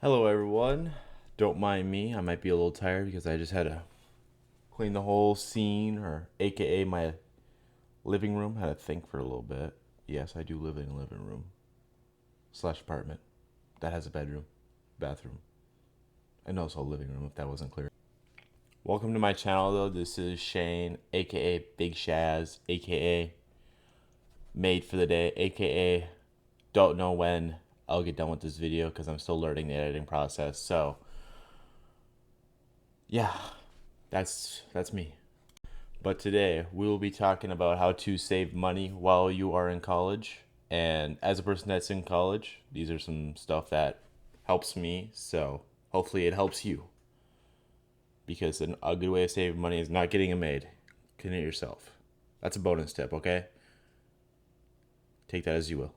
Hello, everyone. Don't mind me. I might be a little tired because I just had to clean the whole scene, or AKA my living room. Had to think for a little bit. Yes, I do live in a living room slash apartment that has a bedroom, bathroom, and also a living room if that wasn't clear. Welcome to my channel, though. This is Shane, AKA Big Shaz, AKA Made for the Day, AKA Don't know when I'll get done with this video because I'm still learning the editing process. So, yeah, that's me. But today we will be talking about how to save money while you are in college. And as a person that's in college, these are some stuff that helps me. So hopefully it helps you. Because a good way of saving money is not getting a maid. Clean it yourself. That's a bonus tip, okay? Take that as you will.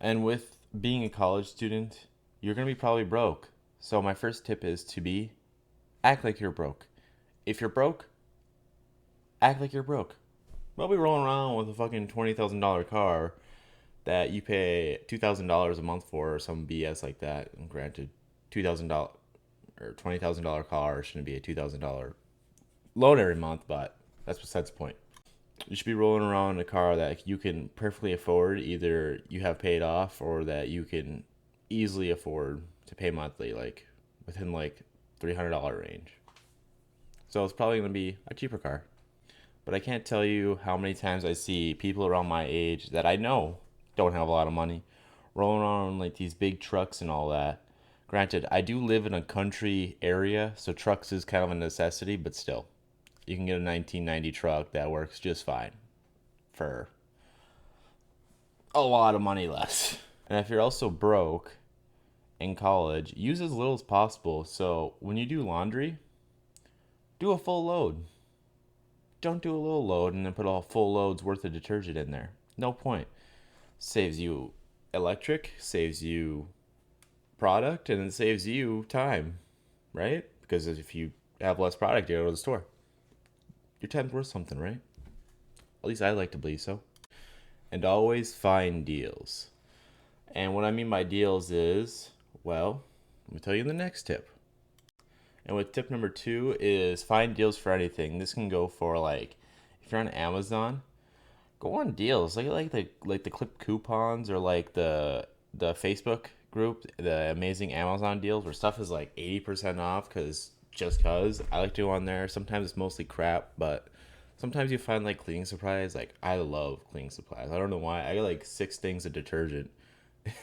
And with being a college student, you're going to be probably broke. So my first tip is to act like you're broke. If you're broke, act like you're broke. Don't be rolling around with a fucking $20,000 car that you pay $2,000 a month for, or some BS like that. And granted, $2,000 or $20,000 car shouldn't be a $2,000 loan every month, but that's besides the point. You should be rolling around in a car that you can perfectly afford, either you have paid off or that you can easily afford to pay monthly, like within like $300 range. So it's probably going to be a cheaper car. But I can't tell you how many times I see people around my age that I know don't have a lot of money rolling around like these big trucks and all that. Granted, I do live in a country area, so trucks is kind of a necessity, but still, you can get a 1990 truck that works just fine for a lot of money less. And if you're also broke in college, use as little as possible. So when you do laundry, do a full load. Don't do a little load and then put a full load's worth of detergent in there. No point. Saves you electric, saves you product, and it saves you time, right? Because if you have less product, you go to the store. Your time's worth something, right? At least I like to believe so. And always find deals. And what I mean by deals is, well, let me tell you the next tip. And with tip number 2 is find deals for anything. This can go for like if you're on Amazon, go on deals like the clip coupons, or like the Facebook group, the amazing Amazon deals, where stuff is like 80% off because I like to go on there. Sometimes it's mostly crap, but sometimes you find like cleaning supplies. Like I love cleaning supplies. I don't know why. I got like 6 things of detergent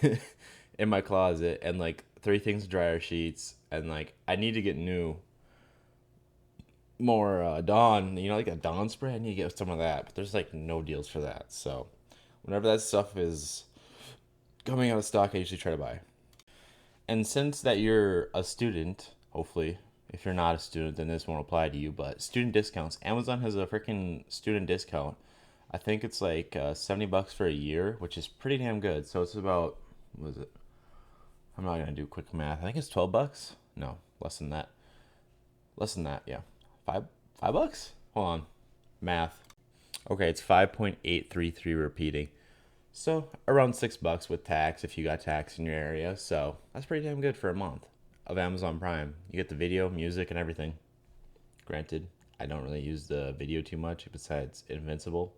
in my closet, and like 3 things of dryer sheets, and like I need to get new more Dawn, like a Dawn spray. I need to get some of that, but there's like no deals for that. So whenever that stuff is coming out of stock, I usually try to buy. And since that you're a student, hopefully, if you're not a student, then this won't apply to you. But student discounts, Amazon has a freaking student discount. I think it's like $70 for a year, which is pretty damn good. So it's about, what is it? I'm not gonna do quick math. I think it's $12. No, less than that. Less than that, yeah. $5? Hold on. Math. Okay, it's 5.833 repeating. So around $6 with tax if you got tax in your area. So that's pretty damn good for a month of Amazon Prime. You get the video, music, and everything. Granted, I don't really use the video too much besides Invincible.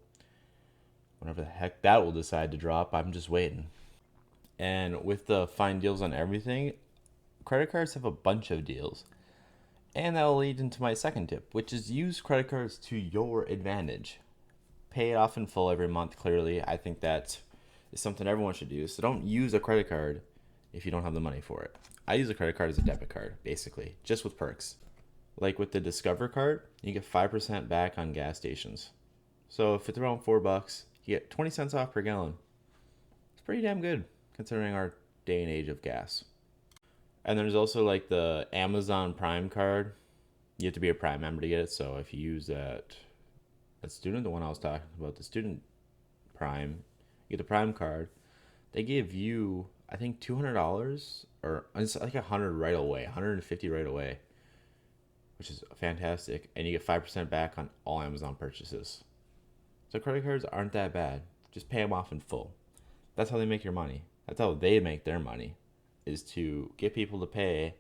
Whenever the heck that will decide to drop, I'm just waiting. And with the find deals on everything, credit cards have a bunch of deals. And that will lead into my second tip, which is use credit cards to your advantage. Pay it off in full every month, clearly. I think that is something everyone should do. So don't use a credit card if you don't have the money for it. I use a credit card as a debit card, basically, just with perks. Like with the Discover card, you get 5% back on gas stations. So if it's around $4, you get 20 cents off per gallon. It's pretty damn good considering our day and age of gas. And there's also like the Amazon Prime card. You have to be a Prime member to get it. So if you use that student, the one I was talking about, the student Prime, you get the Prime card. They give you, I think, $200, or it's like 100 right away, 150 right away, which is fantastic. And you get 5% back on all Amazon purchases. So credit cards aren't that bad. Just pay them off in full. That's how they make your money. That's how they make their money. is to get people to pay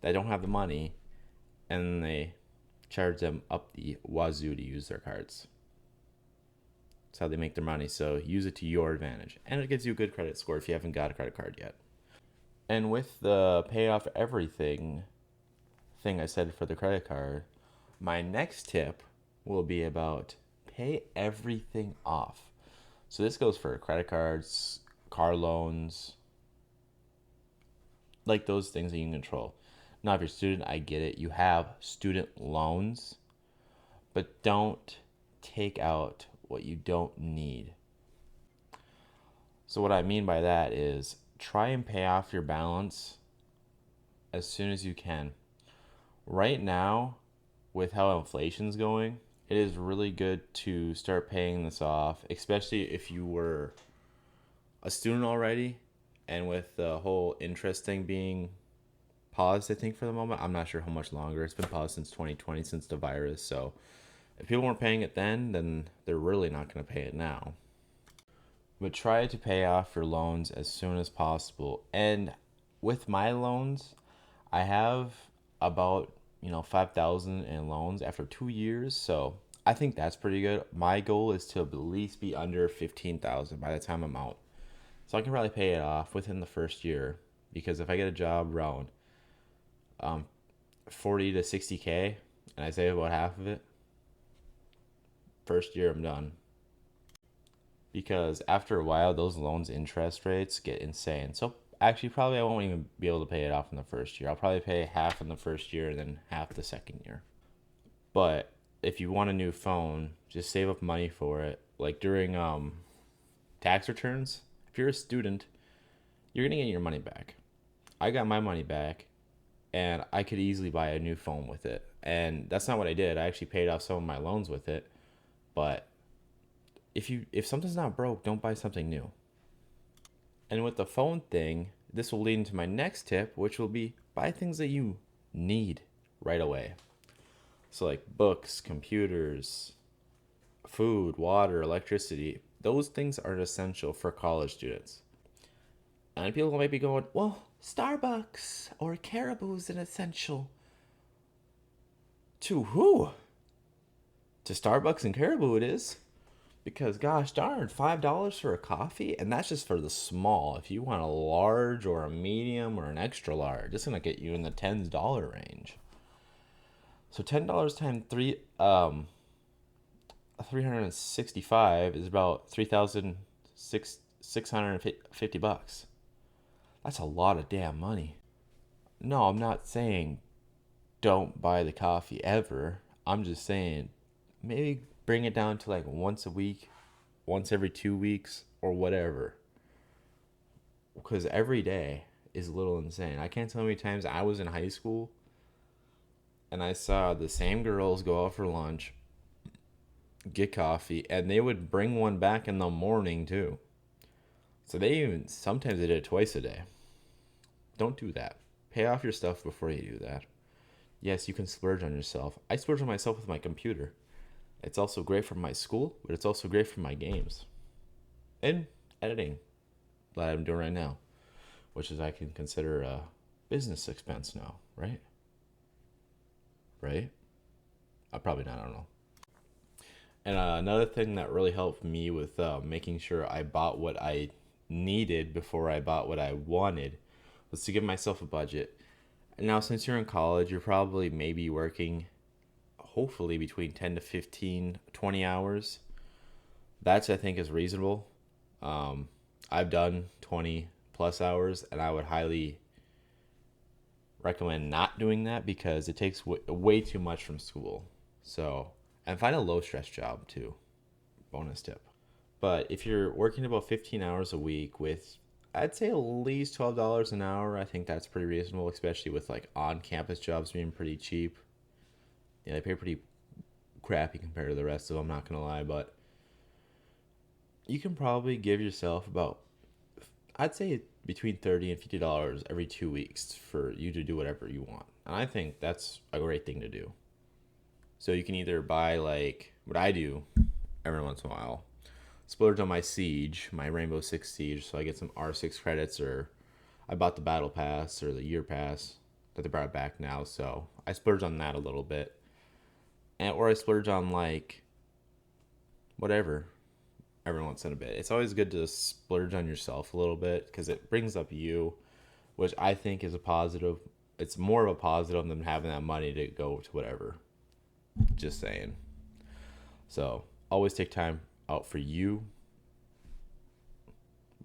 that don't have the money, and they charge them up the wazoo to use their cards. That's how they make their money. So use it to your advantage. And it gives you a good credit score if you haven't got a credit card yet. And with the pay off everything thing I said for the credit card, my next tip will be about pay everything off. So this goes for credit cards, car loans, like those things that you can control. Now, if you're a student, I get it. You have student loans, but don't take out what you don't need. So what I mean by that is try and pay off your balance as soon as you can. Right now, with how inflation's going, it is really good to start paying this off, especially if you were a student already, and with the whole interest thing being paused, I think, for the moment. I'm not sure how much longer. It's been paused since 2020, since the virus. So if people weren't paying it then they're really not going to pay it now. But try to pay off your loans as soon as possible. And with my loans, I have about 5,000 in loans after 2 years. So I think that's pretty good. My goal is to at least be under 15,000 by the time I'm out. So I can probably pay it off within the first year, because if I get a job around 40 to 60K and I save about half of it, first year I'm done. Because after a while, those loans interest rates get insane. So actually, probably I won't even be able to pay it off in the first year. I'll probably pay half in the first year and then half the second year. But if you want a new phone, just save up money for it. Like during tax returns, if you're a student, you're gonna get your money back. I got my money back, and I could easily buy a new phone with it. And that's not what I did. I actually paid off some of my loans with it. But if something's not broke, don't buy something new. And with the phone thing, this will lead into my next tip, which will be buy things that you need right away. So like books, computers, food, water, electricity. Those things are essential for college students. And people might be going, well, Starbucks or Caribou is an essential. To who? To Starbucks and Caribou it is. Because gosh darn, $5 for a coffee, and that's just for the small. If you want a large or a medium or an extra large, it's gonna get you in the $10 range. So $10 times 365 is about 3,650 bucks. That's a lot of damn money. No, I'm not saying don't buy the coffee ever. I'm just saying maybe bring it down to like once a week, once every 2 weeks, or whatever. Because every day is a little insane. I can't tell how many times I was in high school and I saw the same girls go out for lunch, get coffee, and they would bring one back in the morning too. So sometimes they did it twice a day. Don't do that. Pay off your stuff before you do that. Yes, you can splurge on yourself. I splurge on myself with my computer. It's also great for my school, but it's also great for my games and editing that I'm doing right now, which is I can consider a business expense now, right? Right? Probably not, I don't know. And another thing that really helped me with making sure I bought what I needed before I bought what I wanted was to give myself a budget. And now, since you're in college, you're probably maybe working hopefully between 10 to 15, 20 hours. That's, I think, is reasonable. I've done 20 plus hours, and I would highly recommend not doing that because it takes way too much from school. So, and find a low stress job too. Bonus tip. But if you're working about 15 hours a week with, I'd say at least $12 an hour, I think that's pretty reasonable, especially with like on campus jobs being pretty cheap. Yeah, they pay pretty crappy compared to the rest of them, not gonna lie, but you can probably give yourself about, I'd say between $30 and $50 every 2 weeks for you to do whatever you want. And I think that's a great thing to do. So you can either buy, like what I do every once in a while, splurge on my Siege, my Rainbow Six Siege, so I get some R6 credits, or I bought the battle pass or the year pass that they brought back now, so I splurged on that a little bit. And or I splurge on like whatever every once in a bit. It's always good to splurge on yourself a little bit because it brings up you, which I think is a positive. It's more of a positive than having that money to go to whatever. Just saying. So always take time out for you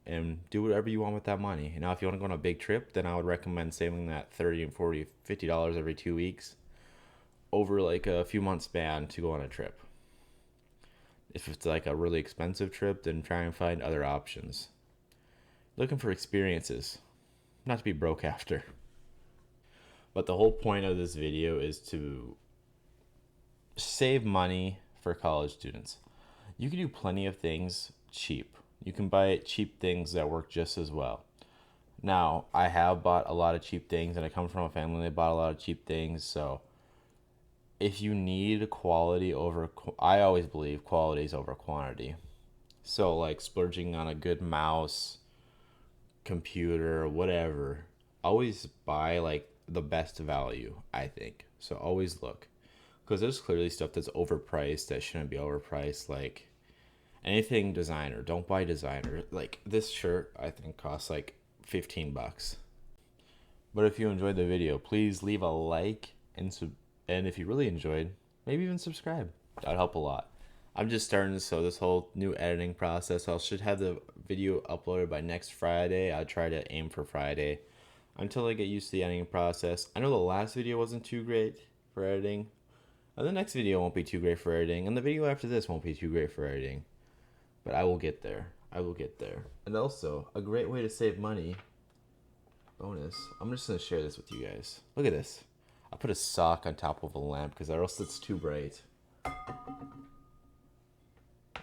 and do whatever you want with that money. Now, if you want to go on a big trip, then I would recommend saving that 30 and 40, $50 every 2 weeks over like a few months span to go on a trip. If it's like a really expensive trip, then try and find other options. Looking for experiences, not to be broke after. But the whole point of this video is to save money for college students. You can do plenty of things cheap. You can buy cheap things that work just as well. Now, I have bought a lot of cheap things, and I come from a family that bought a lot of cheap things, so if you need quality over, I always believe quality is over quantity. So, like splurging on a good mouse, computer, whatever, always buy like the best value, I think. So, always look. Because there's clearly stuff that's overpriced that shouldn't be overpriced. Like anything designer, don't buy designer. Like this shirt, I think costs like $15. But if you enjoyed the video, please leave a like and if you really enjoyed, maybe even subscribe. That'd help a lot. I'm just starting this whole new editing process. I should have the video uploaded by next Friday. I'll try to aim for Friday until I get used to the editing process. I know the last video wasn't too great for editing. And the next video won't be too great for editing. And the video after this won't be too great for editing. But I will get there. I will get there. And also, a great way to save money. Bonus. I'm just going to share this with you guys. Look at this. I put a sock on top of a lamp because or else it's too bright.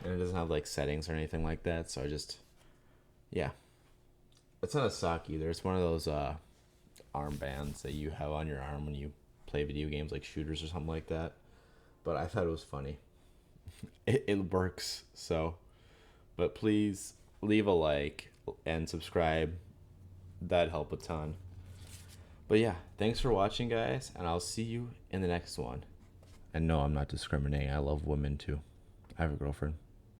And it doesn't have like settings or anything like that. So I just, yeah. It's not a sock either. It's one of those armbands that you have on your arm when you play video games like shooters or something like that. But I thought it was funny. It works. So, but please leave a like and subscribe. That'd help a ton. But yeah, thanks for watching, guys, and I'll see you in the next one. And no, I'm not discriminating. I love women too. I have a girlfriend.